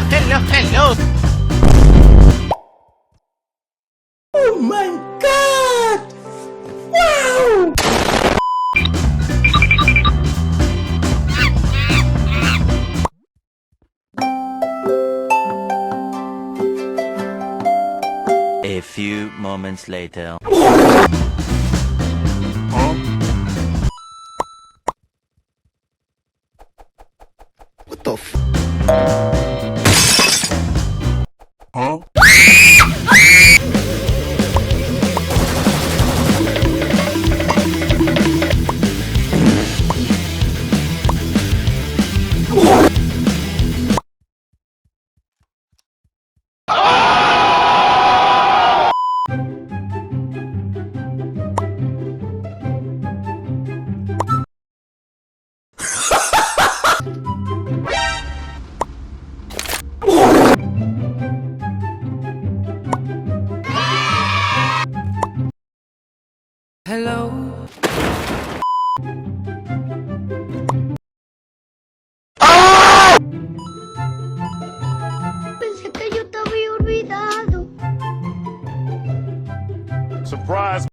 hello. Oh my god! Wow! A few moments later. What the f... Hello. Pensé que yo te había olvidado. Surprise,